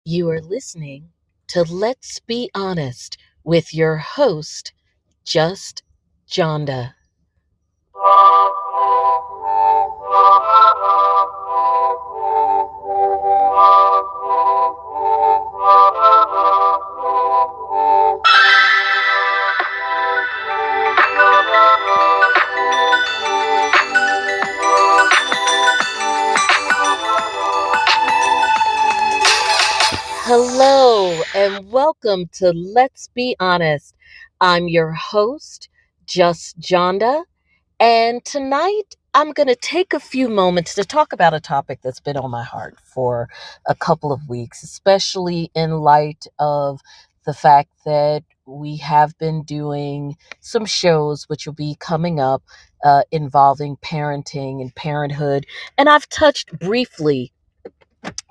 You are listening to Let's Be Honest with your host, Just Johnda. Hello and welcome to Let's Be Honest. I'm your host, Just Johnda, and tonight I'm going to take a few moments to talk about a topic that's been on my heart for a couple of weeks, especially in light of the fact that we have been doing some shows which will be coming up involving parenting and parenthood. And I've touched briefly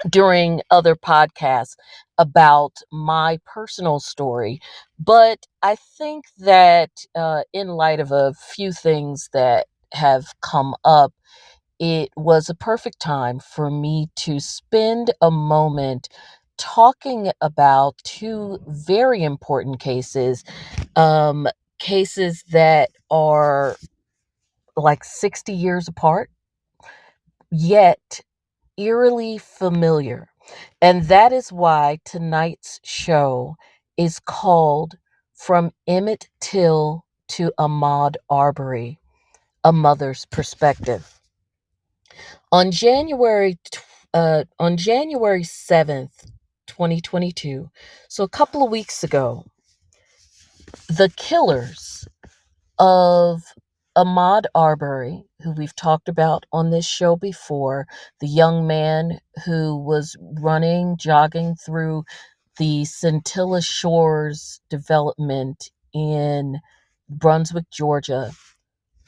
during other podcasts about my personal story. But I think that in light of a few things that have come up, it was a perfect time for me to spend a moment talking about two very important cases, um, cases that are like 60 years apart, yet eerily familiar. And that is why tonight's show is called From Emmett Till to Ahmaud Arbery, A Mother's Perspective. On January 7th, 2022, so a couple of weeks ago, the killers of Ahmaud Arbery, who we've talked about on this show before, the young man who was jogging through the Scintilla Shores development in Brunswick, Georgia,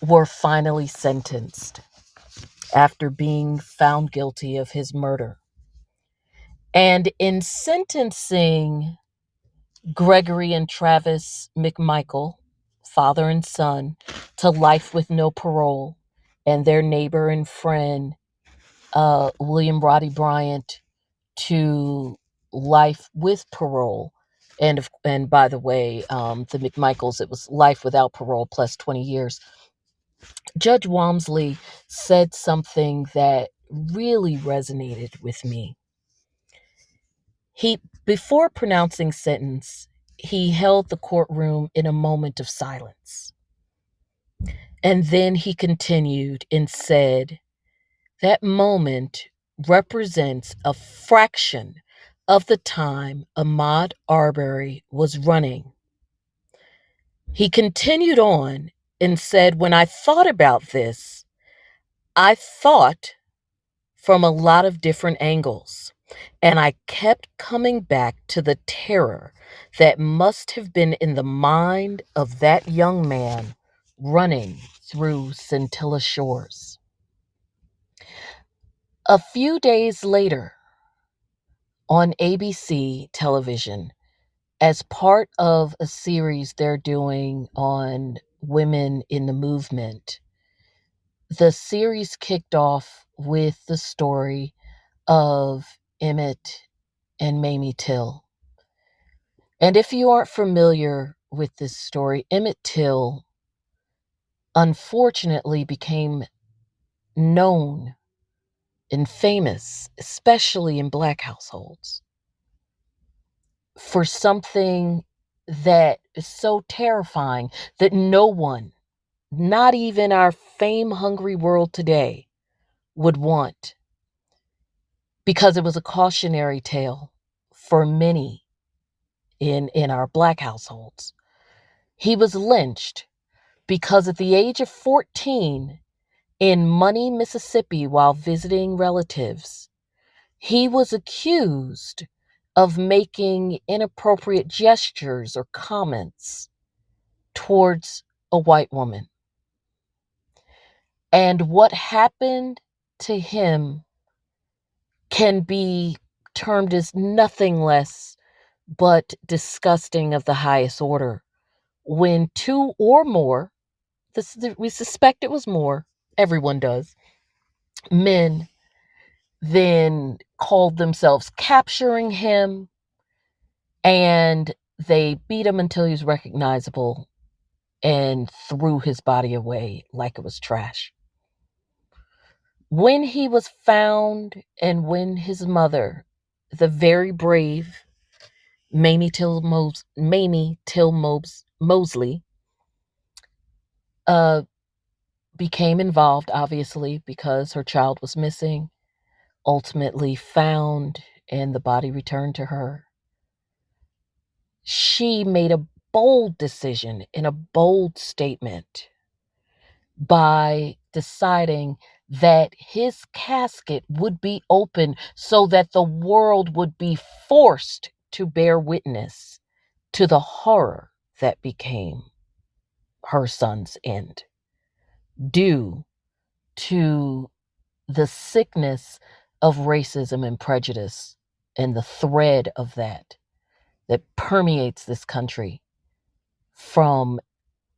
were finally sentenced after being found guilty of his murder. And in sentencing Gregory and Travis McMichael, father and son, to life with no parole, and their neighbor and friend, William Roddy Bryant, to life with parole. And by the way, the McMichaels, it was life without parole plus 20 years. Judge Walmsley said something that really resonated with me. Before pronouncing sentence, he held the courtroom in a moment of silence. And then he continued and said, that moment represents a fraction of the time Ahmaud Arbery was running. He continued on and said, when I thought about this, I thought from a lot of different angles. And I kept coming back to the terror that must have been in the mind of that young man running through Scintilla Shores. A few days later, on ABC television, as part of a series they're doing on women in the movement, the series kicked off with the story of Emmett and Mamie Till. And if you aren't familiar with this story, Emmett Till unfortunately became known and famous, especially in Black households, for something that is so terrifying that no one, not even our fame-hungry world today, would want, because it was a cautionary tale for many in our Black households. He was lynched because at the age of 14, in Money, Mississippi, while visiting relatives, he was accused of making inappropriate gestures or comments towards a white woman. And what happened to him can be termed as nothing less but disgusting of the highest order. When two or more, we suspect it was more, everyone does, men then called themselves capturing him, and they beat him until he was recognizable and threw his body away like it was trash. When he was found and when his mother, the very brave Mamie Till Mosley, uh, became involved, obviously, because her child was missing, ultimately found, and the body returned to her. She made a bold decision in a bold statement by deciding that his casket would be open so that the world would be forced to bear witness to the horror that became her son's end, due to the sickness of racism and prejudice and the thread of that permeates this country from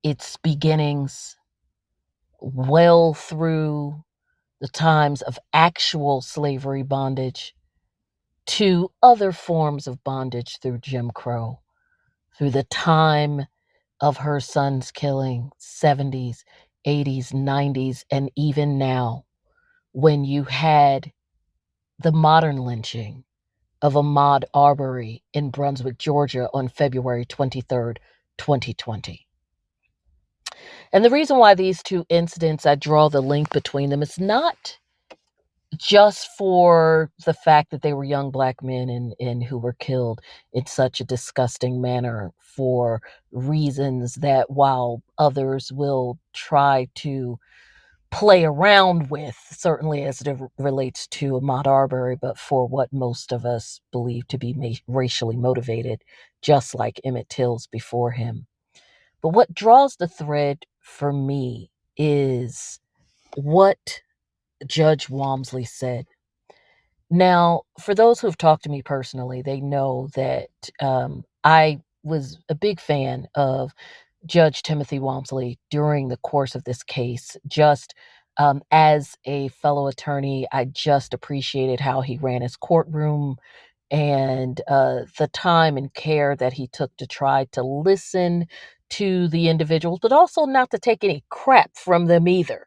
its beginnings well through the times of actual slavery bondage to other forms of bondage through Jim Crow, through the time of her son's killing, 70s, 80s, 90s, and even now, when you had the modern lynching of Ahmaud Arbery in Brunswick, Georgia on February 23rd, 2020. And the reason why these two incidents, I draw the link between them, is not just for the fact that they were young black men and who were killed in such a disgusting manner for reasons that, while others will try to play around with, certainly as it relates to Ahmaud Arbery, but for what most of us believe to be racially motivated, just like Emmett Till's before him. But what draws the thread for me is what Judge Walmsley said. Now, for those who have talked to me personally, they know that I was a big fan of Judge Timothy Walmsley during the course of this case. Just as a fellow attorney, I just appreciated how he ran his courtroom and the time and care that he took to try to listen to the individuals, but also not to take any crap from them either.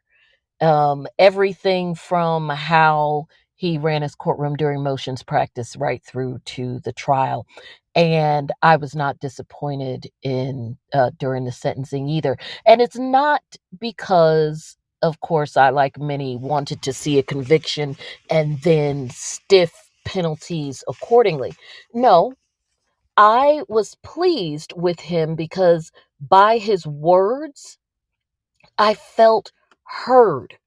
Everything from how he ran his courtroom during motions practice right through to the trial. And I was not disappointed in during the sentencing either. And it's not because, of course, I, like many, wanted to see a conviction and then stiff penalties accordingly. No, I was pleased with him because by his words, I felt heard.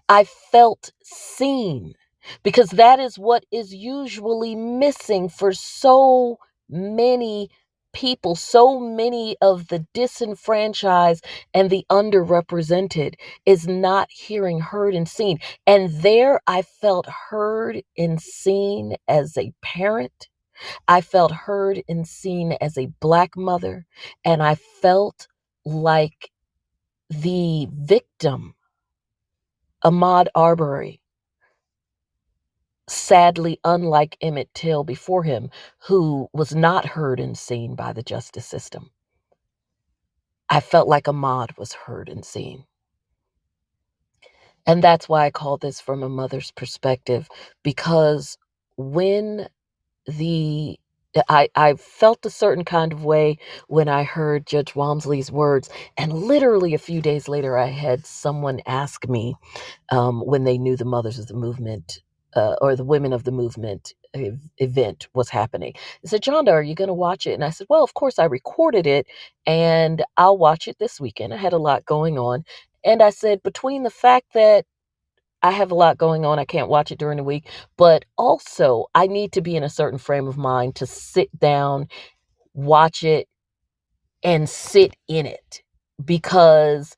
I felt seen, because that is what is usually missing for so many people, so many of the disenfranchised and the underrepresented, is not hearing, heard, and seen. And there I felt heard and seen as a parent. I felt heard and seen as a Black mother. And I felt like the victim, Ahmaud Arbery, sadly, unlike Emmett Till before him, who was not heard and seen by the justice system, I felt like Ahmaud was heard and seen. And that's why I call this from a mother's perspective, because when the I felt a certain kind of way when I heard Judge Walmsley's words, and literally a few days later, I had someone ask me, when they knew the Mothers of the Movement, or the Women of the Movement event was happening. They said, Johnda, are you going to watch it? And I said, well, of course, I recorded it and I'll watch it this weekend. I had a lot going on. And I said, between the fact that I have a lot going on, I can't watch it during the week, but also I need to be in a certain frame of mind to sit down, watch it, and sit in it, because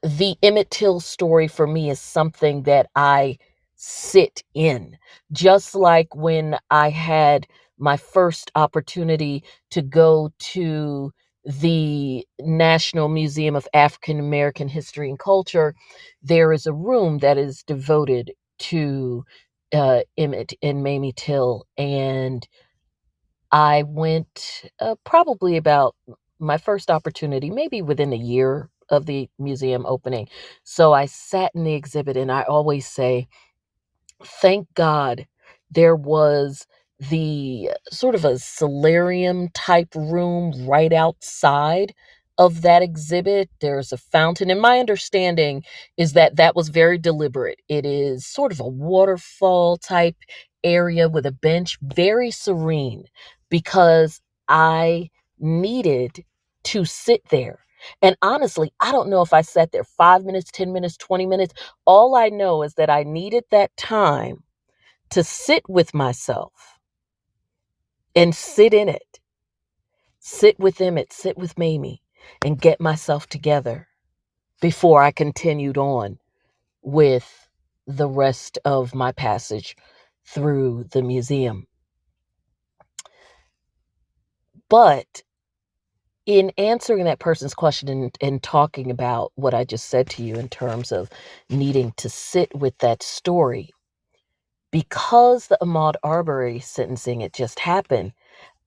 the Emmett Till story for me is something that I sit in. Just like when I had my first opportunity to go to the National Museum of African American History and Culture, there is a room that is devoted to Emmett and Mamie Till, and I went probably about my first opportunity, maybe within a year of the museum opening. So I sat in the exhibit, and I always say, thank God there was the sort of a solarium type room right outside of that exhibit. There's a fountain, and my understanding is that that was very deliberate. It is sort of a waterfall type area with a bench, very serene, because I needed to sit there. And honestly, I don't know if I sat there 5 minutes, 10 minutes, 20 minutes. All I know is that I needed that time to sit with myself and sit in it, sit with Emmett, sit with Mamie, and get myself together before I continued on with the rest of my passage through the museum. But in answering that person's question and talking about what I just said to you in terms of needing to sit with that story, because the Ahmaud Arbery sentencing had just happened,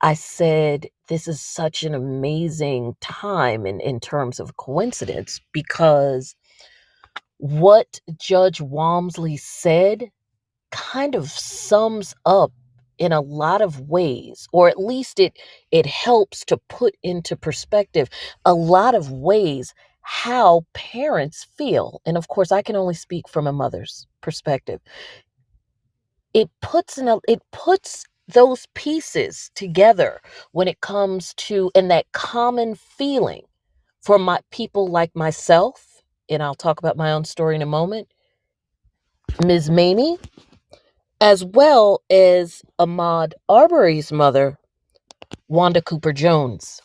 I said, this is such an amazing time in terms of coincidence, because what Judge Walmsley said kind of sums up in a lot of ways, or at least it helps to put into perspective a lot of ways how parents feel. And of course, I can only speak from a mother's perspective. It puts those pieces together when it comes to, and that common feeling for my people like myself, and I'll talk about my own story in a moment, Ms. Mamie, as well as Ahmaud Arbery's mother, Wanda Cooper Jones.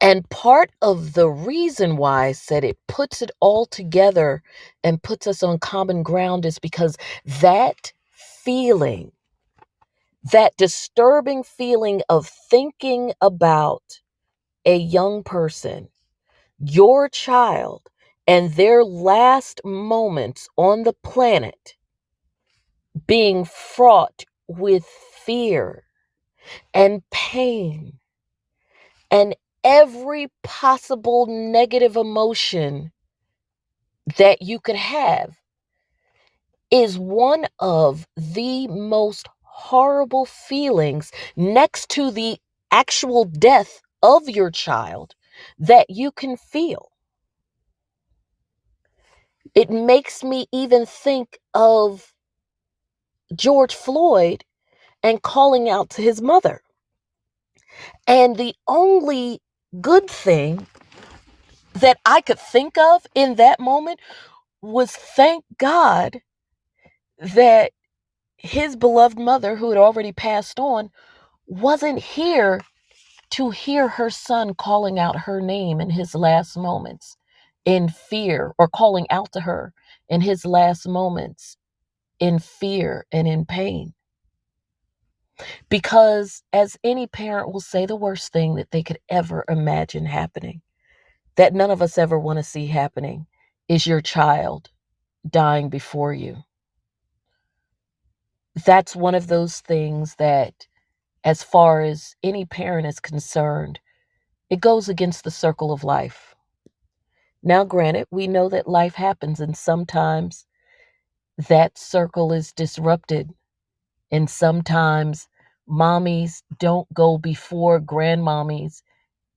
And part of the reason why I said it puts it all together and puts us on common ground is because that feeling, that disturbing feeling of thinking about a young person, your child, and their last moments on the planet being fraught with fear and pain and every possible negative emotion that you could have, is one of the most horrible feelings, next to the actual death of your child, that you can feel. It makes me even think of George Floyd and calling out to his mother. And the only good thing that I could think of in that moment was, thank God that his beloved mother, who had already passed on, wasn't here to hear her son calling out her name in his last moments in fear, or calling out to her in his last moments in fear and in pain. Because, as any parent will say, the worst thing that they could ever imagine happening, that none of us ever want to see happening, is your child dying before you. That's one of those things that, as far as any parent is concerned, it goes against the circle of life. Now, granted, we know that life happens, and sometimes that circle is disrupted, and sometimes mommies don't go before grandmommies,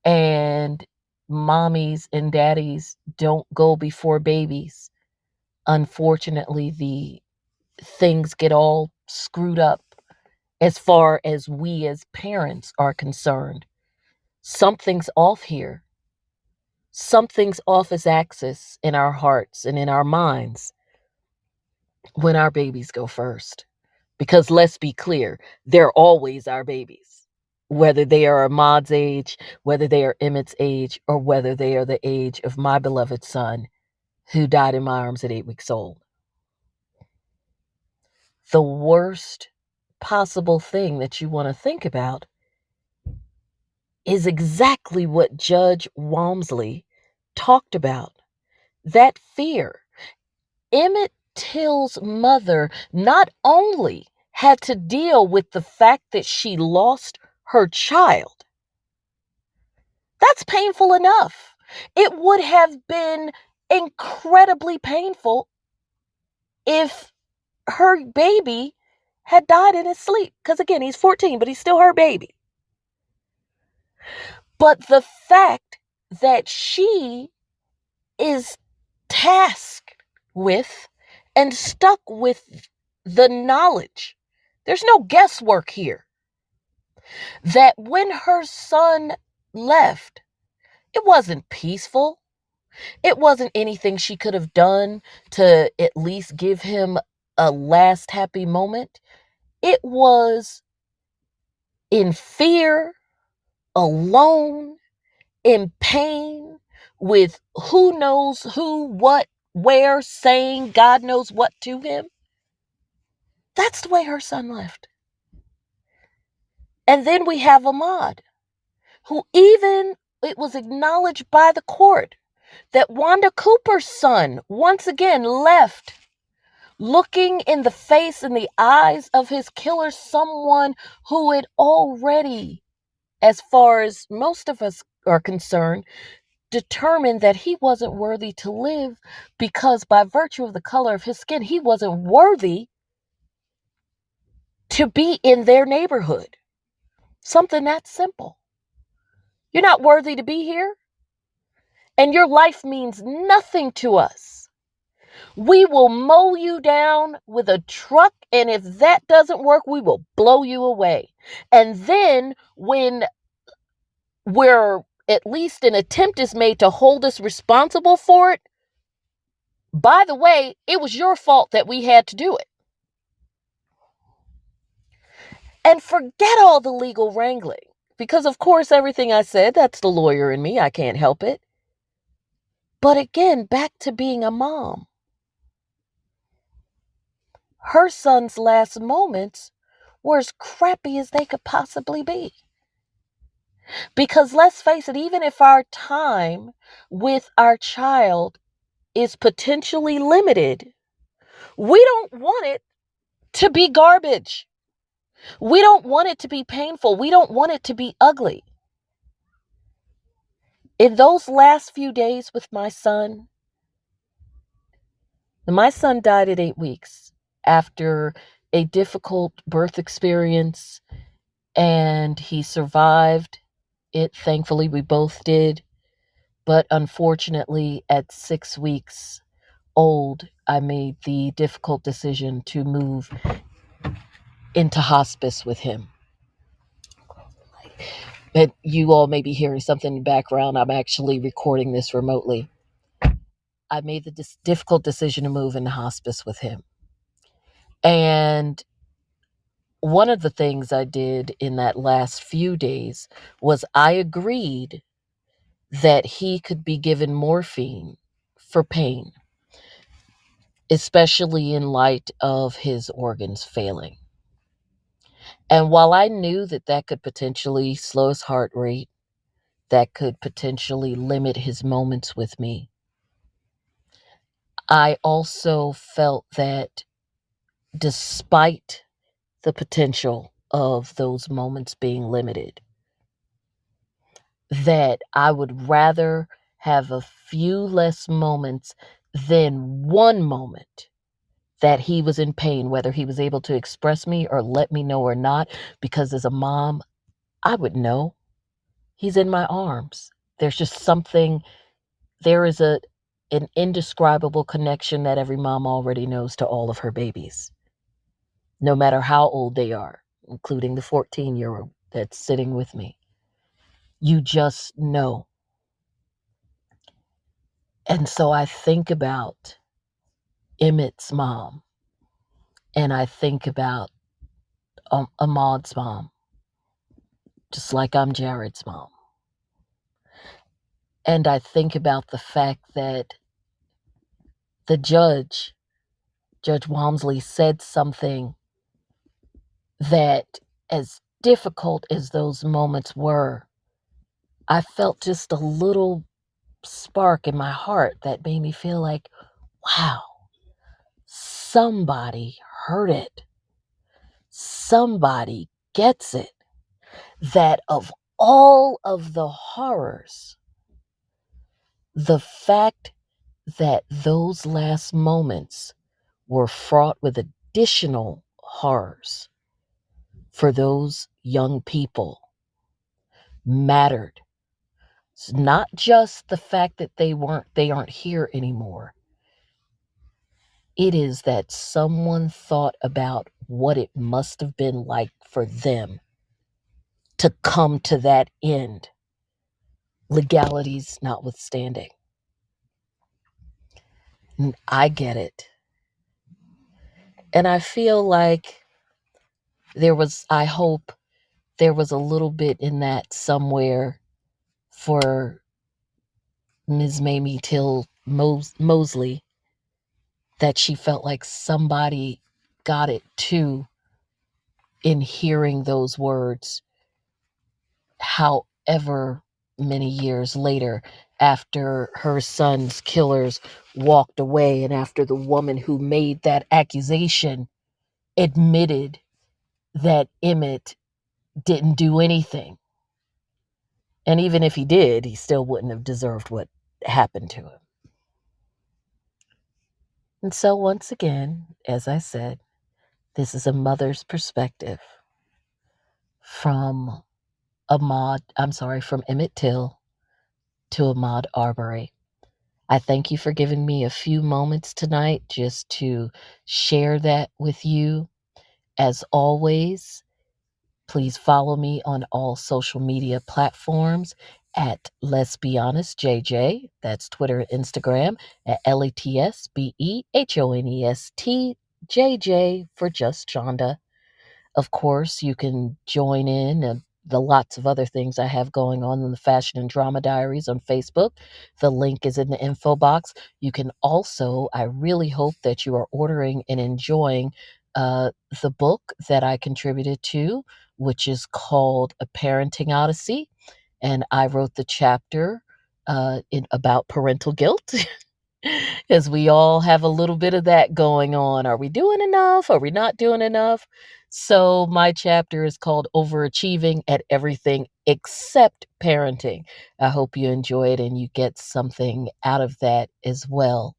and mommies and daddies don't go before babies. Unfortunately, the things get all screwed up as far as we as parents are concerned. Something's off here. Something's off its axis in our hearts and in our minds when our babies go first. Because let's be clear, they're always our babies. Whether they are Ahmaud's age, whether they are Emmett's age, or whether they are the age of my beloved son, who died in my arms at 8 weeks old. The worst possible thing that you want to think about is exactly what Judge Walmsley talked about. That fear. Emmett Till's mother not only had to deal with the fact that she lost her child, that's painful enough. It would have been incredibly painful if her baby had died in his sleep. Because again, he's 14, but he's still her baby. But the fact that she is tasked with and stuck with the knowledge, there's no guesswork here, that when her son left, it wasn't peaceful. It wasn't anything she could have done to at least give him a last happy moment. It was in fear, alone, in pain, with who knows who, what, where, saying God knows what to him. That's the way her son left. And then we have Ahmaud, who even it was acknowledged by the court that Wanda Cooper's son once again left, looking in the face and the eyes of his killer, someone who had already, as far as most of us are concerned, determined that he wasn't worthy to live because by virtue of the color of his skin, he wasn't worthy to be in their neighborhood. Something that simple. You're not worthy to be here, and your life means nothing to us. We will mow you down with a truck, and if that doesn't work, we will blow you away. And then when we're at least an attempt is made to hold us responsible for it, by the way, it was your fault that we had to do it. And forget all the legal wrangling, because of course everything I said, that's the lawyer in me. I can't help it. But again, back to being a mom. Her son's last moments were as crappy as they could possibly be. Because let's face it, even if our time with our child is potentially limited, we don't want it to be garbage. We don't want it to be painful. We don't want it to be ugly. In those last few days with my son died at 8 weeks after a difficult birth experience, and he survived it. Thankfully, we both did. But unfortunately, at 6 weeks old, I made the difficult decision to move into hospice with him. And you all may be hearing something in the background. I'm actually recording this remotely. I made the difficult decision to move into hospice with him. And one of the things I did in that last few days was I agreed that he could be given morphine for pain, especially in light of his organs failing. And while I knew that that could potentially slow his heart rate, that could potentially limit his moments with me, I also felt that despite the potential of those moments being limited, that I would rather have a few less moments than one moment that he was in pain, whether he was able to express me or let me know or not, because as a mom, I would know. He's in my arms. There's just something, there is an indescribable connection that every mom already knows to all of her babies, no matter how old they are, including the 14-year-old that's sitting with me. You just know. And so I think about Emmett's mom, and I think about Ahmaud's mom, just like I'm Jared's mom. And I think about the fact that the Judge Walmsley, said something that, as difficult as those moments were, I felt just a little spark in my heart that made me feel like, wow, somebody heard it. Somebody gets it. That of all of the horrors, the fact that those last moments were fraught with additional horrors for those young people mattered. It's not just the fact that they aren't here anymore. It is that someone thought about what it must have been like for them to come to that end, legalities notwithstanding. And I get it. And I feel like I hope there was a little bit in that somewhere for Ms. Mamie Till Mosley, that she felt like somebody got it too in hearing those words, however many years later, after her son's killers walked away and after the woman who made that accusation admitted that Emmett didn't do anything. And even if he did, he still wouldn't have deserved what happened to him. And so once again, as I said, this is a mother's perspective from from Emmett Till to Ahmaud Arbery. I thank you for giving me a few moments tonight just to share that with you. As always, please follow me on all social media platforms at Let's Be Honest JJ. That's Twitter and Instagram at LETSBEHONEST for Just Johnda. Of course, you can join in the lots of other things I have going on in the Fashion and Drama Diaries on Facebook. The link is in the info box. You can also, I really hope that you are ordering and enjoying the book that I contributed to, which is called A Parenting Odyssey. And I wrote the chapter about parental guilt. Because we all have a little bit of that going on. Are we doing enough? Are we not doing enough? So my chapter is called Overachieving at Everything Except Parenting. I hope you enjoy it and you get something out of that as well.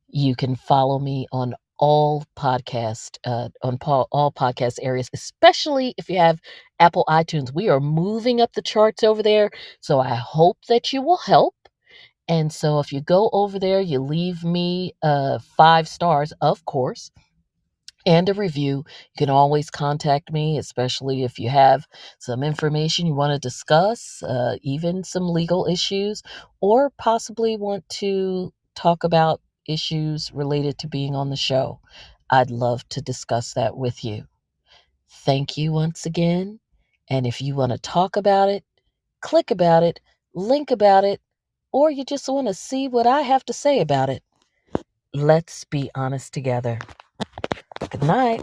You can follow me on all podcast areas, especially if you have Apple iTunes. We are moving up the charts over there, so I hope that you will help. And so if you go over there, you leave me 5 stars, of course, and a review. You can always contact me, especially if you have some information you want to discuss, even some legal issues, or possibly want to talk about issues related to being on the show. I'd love to discuss that with you. Thank you once again. And if you want to talk about it, click about it, link about it, or you just want to see what I have to say about it, let's be honest together. Good night.